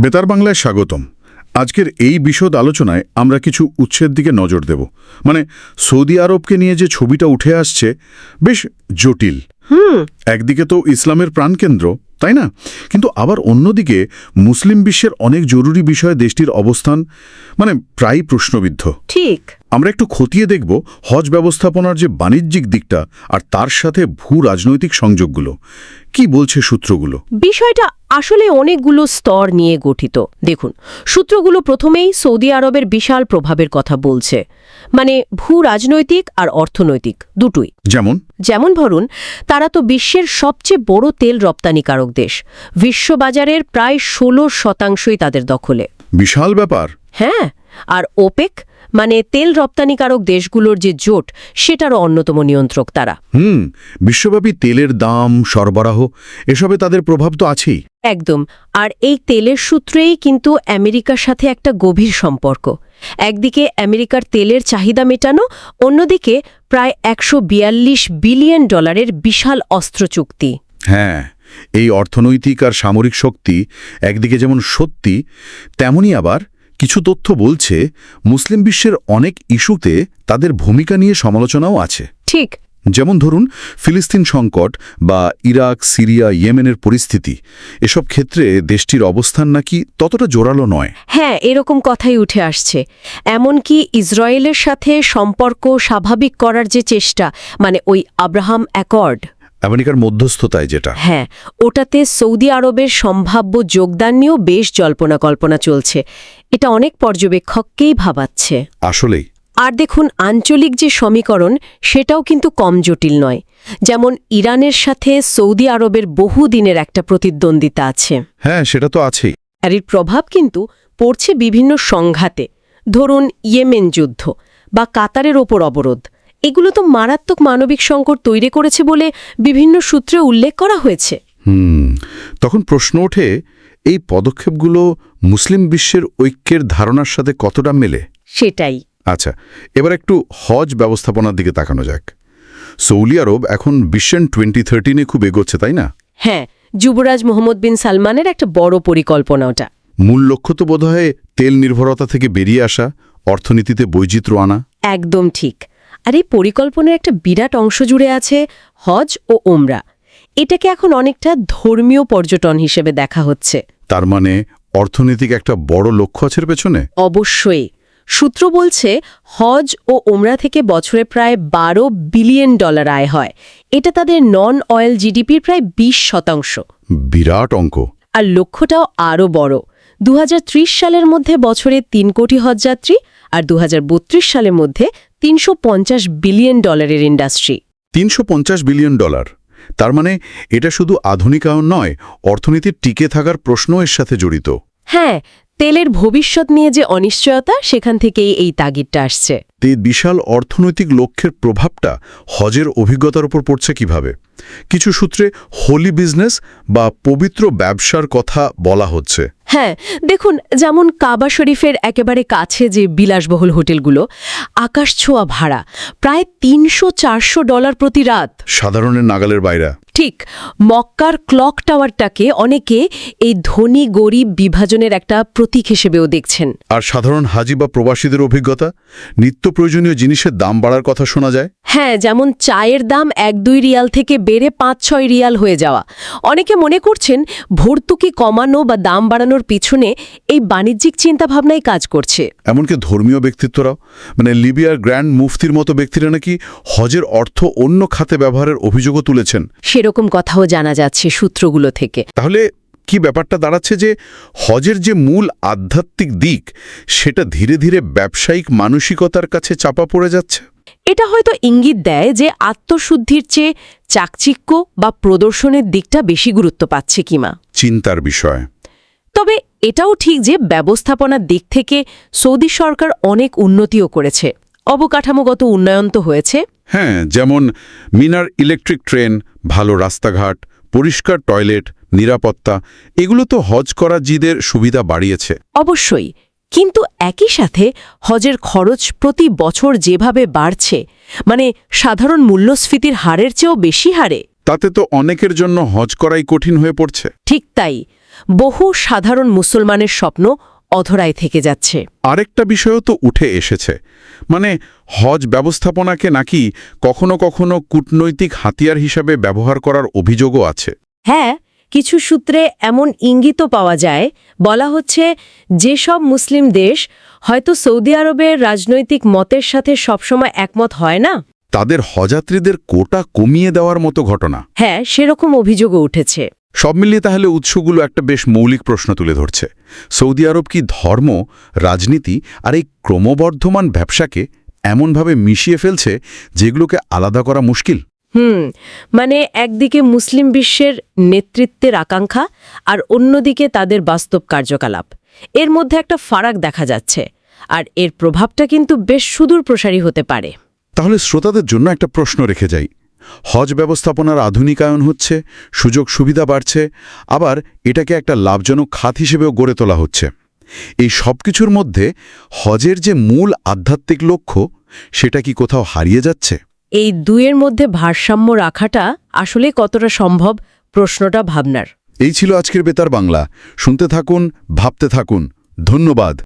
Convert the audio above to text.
বেতার বাংলায় স্বাগতম। আজকের এই বিশদ আলোচনায় আমরা কিছু উৎসের দিকে নজর দেব। মানে সৌদি আরবকে নিয়ে যে ছবিটা উঠে আসছে বেশ জটিল। একদিকে তো ইসলামের প্রাণকেন্দ্র, তাই না? কিন্তু আবার অন্যদিকে মুসলিম বিশ্বের অনেক জরুরি বিষয়ে দেশটির অবস্থান মানে প্রায় প্রশ্নবিদ্ধ। ঠিক। আমরা একটু খতিয়ে দেখব হজ ব্যবস্থাপনার যে বাণিজ্যিক দিকটা আর তার সাথে ভূ রাজনৈতিক সংযোগগুলো কি বলছে সূত্রগুলো। বিষয়টা আসলে অনেকগুলো স্তর নিয়ে গঠিত। দেখুন, সূত্রগুলো প্রথমেই সৌদি আরবের বিশাল প্রভাবের কথা বলছে, মানে ভূ রাজনৈতিক আর অর্থনৈতিক দুটোই। যেমন ধরুন, তারা তো বিশ্বের সবচেয়ে বড় তেল রপ্তানিকারক দেশ। বিশ্ববাজারের প্রায় 16% তাদের দখলে। বিশাল ব্যাপার। হ্যাঁ, আর ওপেক মানে তেল রপ্তানিকারক দেশগুলোর যে জোট, সেটারও অন্যতম নিয়ন্ত্রক তারা। বিশ্বব্যাপী তেলের দাম, সরবরাহ এসবে তাদের প্রভাব তো আছেই। একদম। আর এই তেলের সূত্রেই কিন্তু আমেরিকার সাথে একটা গভীর সম্পর্ক। একদিকে আমেরিকার তেলের চাহিদা মেটানো, অন্যদিকে প্রায় $142 বিলিয়ন বিশাল অস্ত্র চুক্তি। হ্যাঁ, এই অর্থনৈতিক আর সামরিক শক্তি একদিকে যেমন সত্যি, তেমনি আবার কিছু তথ্য বলছে মুসলিম বিশ্বের অনেক ইস্যুতে তাদের ভূমিকা নিয়ে সমালোচনাও আছে। ঠিক। যেমন ধরুন ফিলিস্তিন সংকট বা ইরাক, সিরিয়া, ইয়েমেনের পরিস্থিতি, এসব ক্ষেত্রে দেশটির অবস্থান নাকি ততটা জোরালো নয়। হ্যাঁ, এরকম কথাই উঠে আসছে। এমনকি ইসরায়েলের সাথে সম্পর্ক স্বাভাবিক করার যে চেষ্টা, মানে ওই আব্রাহাম অ্যাকর্ড, আমেরিকার মধ্যস্থতায় যেটা, হ্যাঁ, ওটাতে সৌদি আরবের সম্ভাব্য যোগদান নিয়েও বেশ জল্পনা কল্পনা চলছে। এটা অনেক পর্যবেক্ষককেই ভাবাচ্ছে আসলেই। আর দেখুন, আঞ্চলিক যে সমীকরণ, সেটাও কিন্তু কম জটিল নয়। যেমন ইরানের সাথে সৌদি আরবের বহুদিনের একটা প্রতিদ্বন্দ্বিতা আছে। হ্যাঁ, সেটা তো আছেই। আর এর প্রভাব কিন্তু পড়ছে বিভিন্ন সংঘাতে। ধরুন ইয়েমেন যুদ্ধ বা কাতারের ওপর অবরোধ, এগুলো তো মারাত্মক মানবিক সংকট তৈরি করেছে বলে বিভিন্ন সূত্রে উল্লেখ করা হয়েছে। তখন প্রশ্ন ওঠে, এই পদক্ষেপগুলো মুসলিম বিশ্বের ঐক্যের ধারণার সাথে কতটা মেলে? সেটাই। আচ্ছা, এবার একটু হজ ব্যবস্থাপনার দিকে তাকানো যাক। সৌদি আরব এখন ভিশন 2030 খুব এগোচ্ছে, তাই না? হ্যাঁ, যুবরাজ মোহাম্মদ বিন সালমানের একটা বড় পরিকল্পনা ওটা। মূল লক্ষ্য তো বোধহয় তেল নির্ভরতা থেকে বেরিয়ে আসা, অর্থনীতিতে বৈচিত্র্য আনা। একদম ঠিক। আর এই পরিকল্পনার একটা বিরাট অংশ জুড়ে আছে হজ ও ওমরা। এটাকে এখন অনেকটা ধর্মীয় পর্যটন হিসেবে দেখা হচ্ছে। তার মানে অর্থনৈতিক একটা বড় লক্ষ্য আছে পেছনে। অবশ্যই। সূত্র বলছে হজ ও ওমরা থেকে বছরে প্রায় $12 বিলিয়ন আয় হয়। এটা তাদের নন অয়েল জিডিপির প্রায় 20%। বিরাট অঙ্ক। আর লক্ষ্যটাও আরও বড়। 2030 সালের মধ্যে বছরে 3 কোটি হজযাত্রী, আর 2032 সালের মধ্যে $350 বিলিয়ন ইন্ডাস্ট্রি। $350 বিলিয়ন। তার মানে এটা শুধু আধুনিকায়ন নয়, অর্থনীতির টিকে থাকার প্রশ্ন এর সাথে জড়িত। হ্যাঁ, তেলের ভবিষ্যৎ নিয়ে যে অনিশ্চয়তা, সেখান থেকেই এই তাগিদটা আসছে। এই বিশাল অর্থনৈতিক লক্ষ্যের প্রভাবটা হজের অভিজ্ঞতার উপর পড়ছে কিভাবে? কিছু সূত্রে হোলি বিজনেস বা পবিত্র ব্যবসার কথা বলা হচ্ছে। হ্যাঁ, দেখুন, যেমন কাবা শরীফের একেবারে কাছে যে বিলাসবহুল হোটেলগুলো, আকাশছোঁয়া ভাড়া, প্রায় $300-400 প্রতি রাত। সাধারণের নাগালের বাইরে। ঠিক। মক্কার ক্লক টাওয়ারটাকে অনেকে এই ধনী গরিব বিভাজনের একটা প্রতীক হিসেবেও দেখছেন। আর সাধারণ হাজি বা প্রবাসীদের অভিজ্ঞতা, নিত্য প্রয়োজনীয় জিনিসের দাম বাড়ার কথা শোনা যায়। হ্যাঁ, যেমন চায়ের দাম 1-2 রিয়াল থেকে বেড়ে 5-6 রিয়াল হয়ে যাওয়া। অনেকে মনে করছেন ভর্তুকি কমানো বা দাম বাড়ানোর পিছনে এই বাণিজ্যিক চিন্তাভাবনাই কাজ করছে। এমনকি ধর্মীয় ব্যক্তিত্বরাও, মানে লিবিয়ার গ্র্যান্ড মুফতির মতো ব্যক্তিরা নাকি হজের অর্থ অন্য খাতে ব্যবহারের অভিযোগও তুলেছেন। সেরকম কথাও জানা যাচ্ছে সূত্রগুলো থেকে। তাহলে কি ব্যাপারটা দাঁড়াচ্ছে যে হজের যে মূল আধ্যাত্মিক দিক, সেটা ধীরে ধীরে ব্যবসায়িক মানসিকতার কাছে চাপা পড়ে যাচ্ছে। এটা হয়তো ইঙ্গিত দেয় যে আত্মশুদ্ধির চেয়ে চাকচিক্য বা প্রদর্শনের দিকটা বেশি গুরুত্ব পাচ্ছে কিনা। চিন্তার বিষয়। তবে এটাও ঠিক যে ব্যবস্থাপনার দিক থেকে সৌদি সরকার অনেক উন্নতিও করেছে। অবকাঠামোগত উন্নয়ন তো হয়েছে। হ্যাঁ, যেমন মিনার ইলেকট্রিক ট্রেন, ভালো রাস্তাঘাট, পরিষ্কার টয়লেট, নিরাপত্তা, এগুলো তো হজ করা জিদের সুবিধা বাড়িয়েছে। অবশ্যই। কিন্তু একই সাথে হজের খরচ প্রতি বছর যেভাবে বাড়ছে, মানে সাধারণ মূল্যস্ফীতির হারের চেয়েও বেশি হারে, তাতে তো অনেকের জন্য হজ করাই কঠিন হয়ে পড়ছে। ঠিক তাই। বহু সাধারণ মুসলমানের স্বপ্ন অধরায় থেকে যাচ্ছে। আরেকটা বিষয়ও তো উঠে এসেছে, মানে হজ ব্যবস্থাপনাকে নাকি কখনো কখনো কূটনৈতিক হাতিয়ার হিসাবে ব্যবহার করার অভিযোগও আছে। হ্যাঁ, কিছু সূত্রে এমন ইঙ্গিতও পাওয়া যায়, বলা হচ্ছে যেসব মুসলিম দেশ হয়তো সৌদি আরবের রাজনৈতিক মতের সাথে সবসময় একমত হয় না, তাদের হজযাত্রীদের কোটা কমিয়ে দেওয়ার মতো ঘটনা। হ্যাঁ, সেরকম অভিযোগও উঠেছে। সব মিলিয়ে তাহলে উৎসগুলো একটা বেশ মৌলিক প্রশ্ন তুলে ধরছে। সৌদি আরব কি ধর্ম, রাজনীতি আর এই ক্রমবর্ধমান ব্যবসাকে এমনভাবে মিশিয়ে ফেলছে যেগুলোকে আলাদা করা মুশকিল? মানে একদিকে মুসলিম বিশ্বের নেতৃত্বের আকাঙ্ক্ষা আর অন্যদিকে তাদের বাস্তব কার্যকলাপ, এর মধ্যে একটা ফারাক দেখা যাচ্ছে, আর এর প্রভাবটা কিন্তু বেশ সুদূর প্রসারী হতে পারে। তাহলে শ্রোতাদের জন্য একটা প্রশ্ন রেখে যাই। হজ ব্যবস্থাপনার আধুনিকায়ন হচ্ছে, সুযোগ সুবিধা বাড়ছে, আবার এটাকে একটা লাভজনক খাত হিসেবেও গড়ে তোলা হচ্ছে। এই সব কিছুর মধ্যে হজের যে মূল আধ্যাত্মিক লক্ষ্য, সেটা কি কোথাও হারিয়ে যাচ্ছে? এই দুয়ের মধ্যে ভারসাম্য রাখাটা আসলে কতটা সম্ভব, প্রশ্নটা ভাবনার। এই ছিল আজকের বেতার বাংলা। শুনতে থাকুন, ভাবতে থাকুন। ধন্যবাদ।